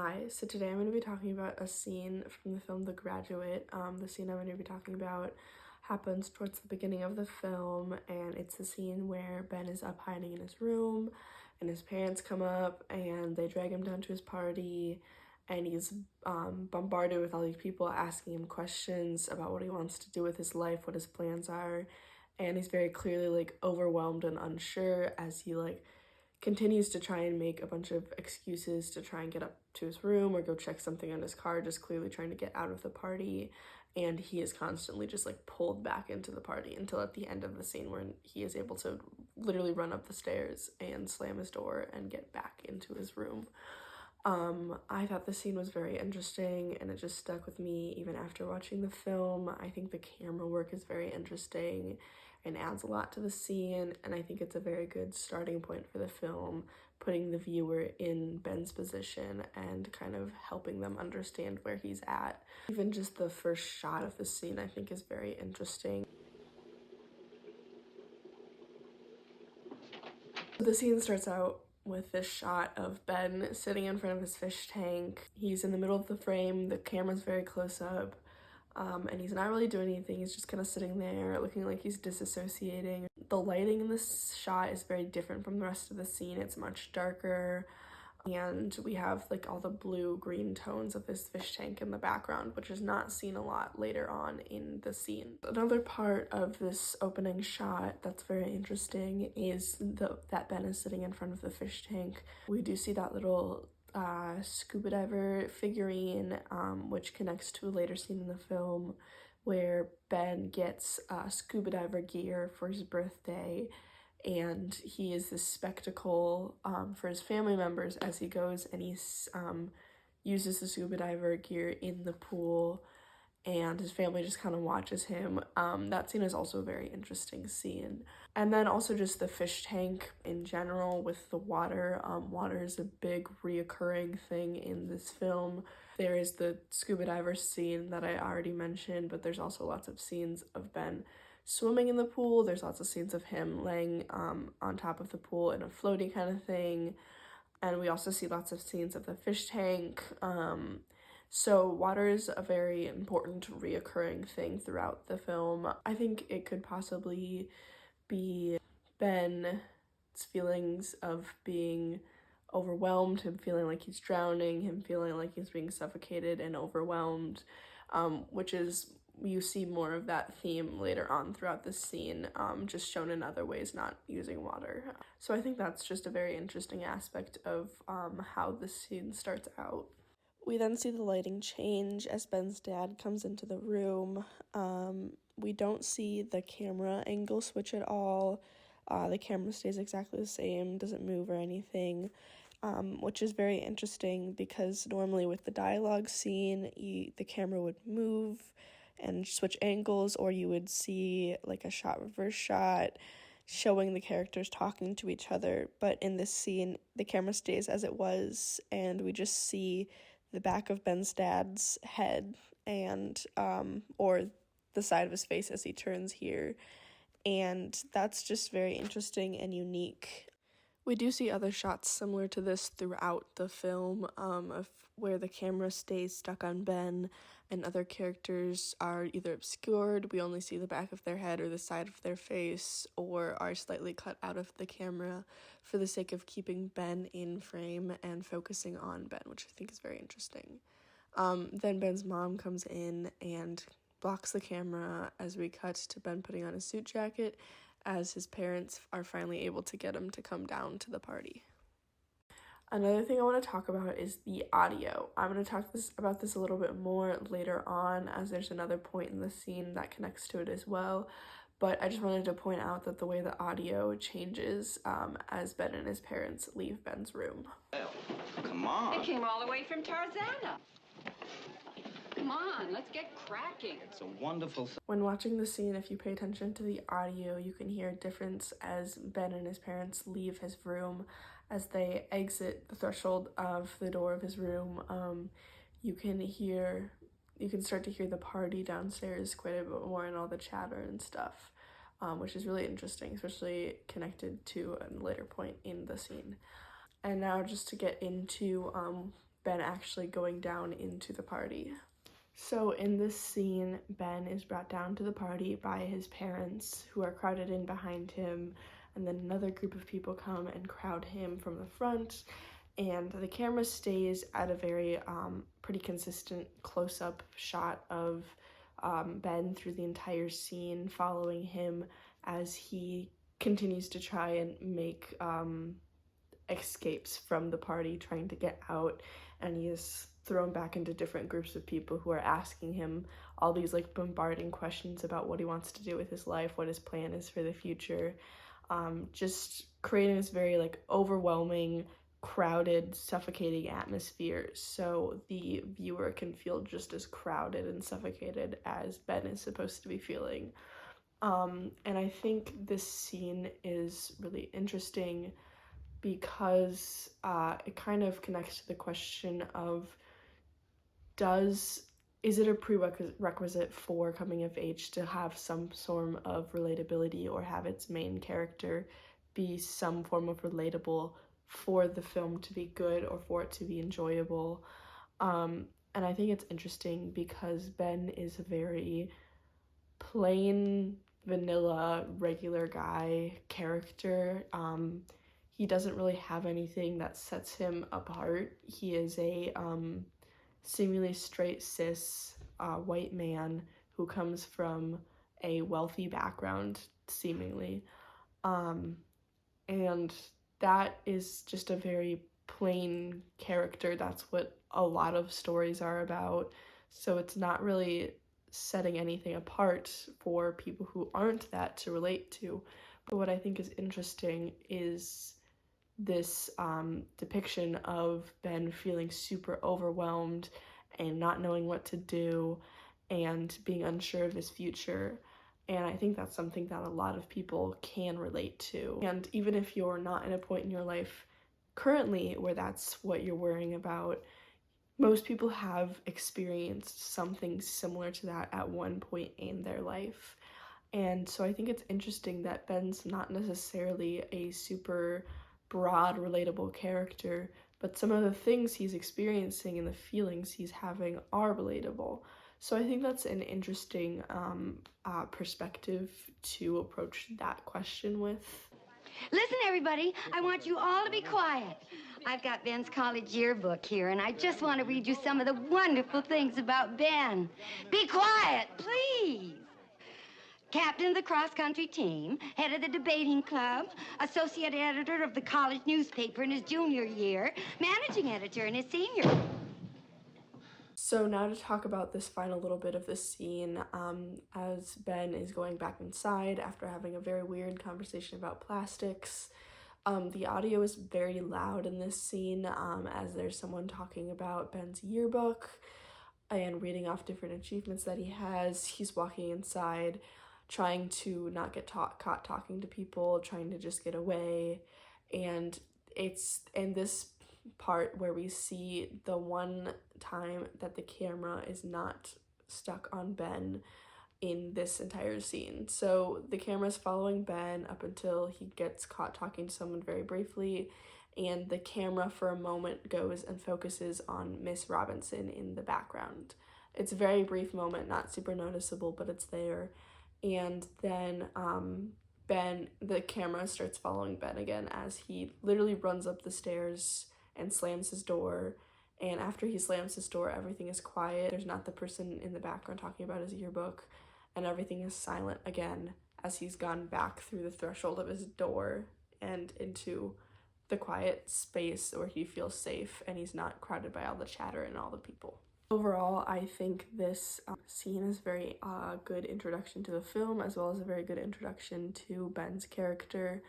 Hi, so today I'm going to be talking about a scene from the film The Graduate. The scene I'm going to be talking about happens towards the beginning of the film, and it's the scene where Ben is up hiding in his room, and his parents come up, and they drag him down to his party, and he's bombarded with all these people asking him questions about what he wants to do with his life, what his plans are, and he's very clearly, overwhelmed and unsure as he, continues to try and make a bunch of excuses to try and get up to his room or go check something on his car, just clearly trying to get out of the party. And he is constantly just pulled back into the party until at the end of the scene where he is able to literally run up the stairs and slam his door and get back into his room. I thought the scene was very interesting and it just stuck with me even after watching the film. I think the camera work is very interesting and adds a lot to the scene, and I think it's a very good starting point for the film, putting the viewer in Ben's position and kind of helping them understand where he's at. Even just the first shot of the scene I think is very interesting. The scene starts out with this shot of Ben sitting in front of his fish tank. He's in the middle of the frame, the camera's very close up, and he's not really doing anything. He's just kind of sitting there looking like he's disassociating. The lighting in this shot is very different from the rest of the scene. It's much darker, and we have all the blue-green tones of this fish tank in the background, which is not seen a lot later on in the scene. Another part of this opening shot that's very interesting is that Ben is sitting in front of the fish tank. We do see that little scuba diver figurine, which connects to a later scene in the film where Ben gets scuba diver gear for his birthday, and he is this spectacle for his family members as he goes and he uses the scuba diver gear in the pool, and his family just kind of watches him. That scene is also a very interesting scene. And then also just the fish tank in general with the water. Water is a big reoccurring thing in this film. There is the scuba diver scene that I already mentioned, but there's also lots of scenes of Ben swimming in the pool. There's lots of scenes of him laying on top of the pool in a floaty kind of thing. And we also see lots of scenes of the fish tank. So water is a very important reoccurring thing throughout the film. I think it could possibly be Ben's feelings of being overwhelmed, him feeling like he's drowning, him feeling like he's being suffocated and overwhelmed, which is, you see more of that theme later on throughout the scene, just shown in other ways, not using water. So I think that's just a very interesting aspect of how the scene starts out. We then see the lighting change as Ben's dad comes into the room. We don't see the camera angle switch at all. The camera stays exactly the same, doesn't move or anything, which is very interesting because normally with the dialogue scene, the camera would move and switch angles, or you would see a shot reverse shot showing the characters talking to each other. But in this scene, the camera stays as it was, and we just see the back of Ben's dad's head and or the side of his face as he turns here, and that's just very interesting and unique. We do see other shots similar to this throughout the film, of where the camera stays stuck on Ben and other characters are either obscured, we only see the back of their head or the side of their face, or are slightly cut out of the camera for the sake of keeping Ben in frame and focusing on Ben, which I think is very interesting. Then Ben's mom comes in and blocks the camera as we cut to Ben putting on his suit jacket, as his parents are finally able to get him to come down to the party. Another thing I want to talk about is the audio. I'm going to talk about this a little bit more later on, as there's another point in the scene that connects to it as well. But I just wanted to point out that the way the audio changes as Ben and his parents leave Ben's room. Well, come on. They came all the way from Tarzana. Come on, let's get cracking. It's a wonderful... When watching the scene, if you pay attention to the audio, you can hear a difference as Ben and his parents leave his room. As they exit the threshold of the door of his room, you can start to hear the party downstairs quite a bit more and all the chatter and stuff, which is really interesting, especially connected to a later point in the scene. And now just to get into Ben actually going down into the party. So in this scene, Ben is brought down to the party by his parents, who are crowded in behind him, and then another group of people come and crowd him from the front, and the camera stays at a very pretty consistent close-up shot of Ben through the entire scene, following him as he continues to try and make escapes from the party, trying to get out, and he is thrown back into different groups of people who are asking him all these like bombarding questions about what he wants to do with his life, what his plan is for the future, just creating this very like overwhelming, crowded, suffocating atmosphere, so the viewer can feel just as crowded and suffocated as Ben is supposed to be feeling. And I think this scene is really interesting because it kind of connects to the question of, is it a prerequisite for coming of age to have some form of relatability, or have its main character be some form of relatable for the film to be good or for it to be enjoyable? And I think it's interesting because Ben is a very plain, vanilla, regular guy character. He doesn't really have anything that sets him apart. He is a seemingly straight cis white man who comes from a wealthy background, seemingly. And that is just a very plain character. That's what a lot of stories are about. So it's not really setting anything apart for people who aren't that to relate to. But what I think is interesting is this depiction of Ben feeling super overwhelmed and not knowing what to do and being unsure of his future. And I think that's something that a lot of people can relate to. And even if you're not in a point in your life currently where that's what you're worrying about, most people have experienced something similar to that at one point in their life. And so I think it's interesting that Ben's not necessarily a super broad, relatable character, but some of the things he's experiencing and the feelings he's having are relatable. So I think that's an interesting perspective to approach that question with. Listen, everybody, I want you all to be quiet. I've got Ben's college yearbook here, and I just want to read you some of the wonderful things about Ben. Be quiet, please. Captain of the cross-country team, head of the debating club, associate editor of the college newspaper in his junior year, managing editor in his senior. So now to talk about this final little bit of the scene, as Ben is going back inside after having a very weird conversation about plastics. The audio is very loud in this scene, as there's someone talking about Ben's yearbook and reading off different achievements that he has. He's walking inside, trying to not get caught talking to people, trying to just get away. And it's in this part where we see the one time that the camera is not stuck on Ben in this entire scene. So the camera's following Ben up until he gets caught talking to someone very briefly, and the camera for a moment goes and focuses on Miss Robinson in the background. It's a very brief moment, not super noticeable, but it's there. And then the camera starts following Ben again as he literally runs up the stairs and slams his door. And after he slams his door, everything is quiet. There's not the person in the background talking about his yearbook, and everything is silent again as he's gone back through the threshold of his door and into the quiet space where he feels safe and he's not crowded by all the chatter and all the people. Overall, I think this scene is very good introduction to the film, as well as a very good introduction to Ben's character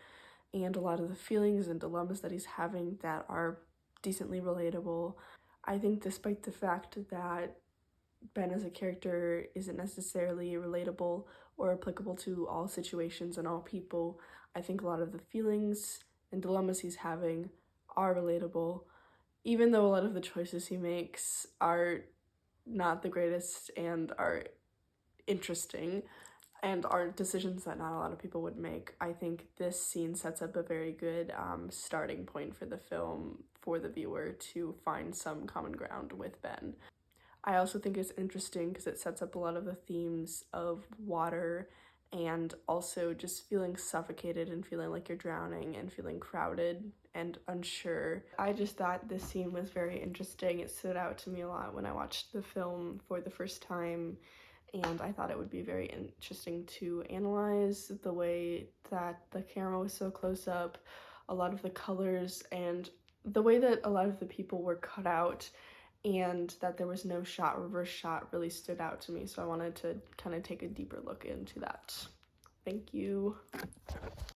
and a lot of the feelings and dilemmas that he's having that are decently relatable. I think despite the fact that Ben as a character isn't necessarily relatable or applicable to all situations and all people, I think a lot of the feelings and dilemmas he's having are relatable, even though a lot of the choices he makes are not the greatest and are interesting. and are decisions that not a lot of people would make. I think this scene sets up a very good starting point for the film for the viewer to find some common ground with Ben. I also think it's interesting because it sets up a lot of the themes of water and also just feeling suffocated and feeling like you're drowning and feeling crowded and unsure. I just thought this scene was very interesting. It stood out to me a lot when I watched the film for the first time, and I thought it would be very interesting to analyze the way that the camera was so close up, a lot of the colors, and the way that a lot of the people were cut out, and that there was no reverse shot really stood out to me. So I wanted to kind of take a deeper look into that. Thank you.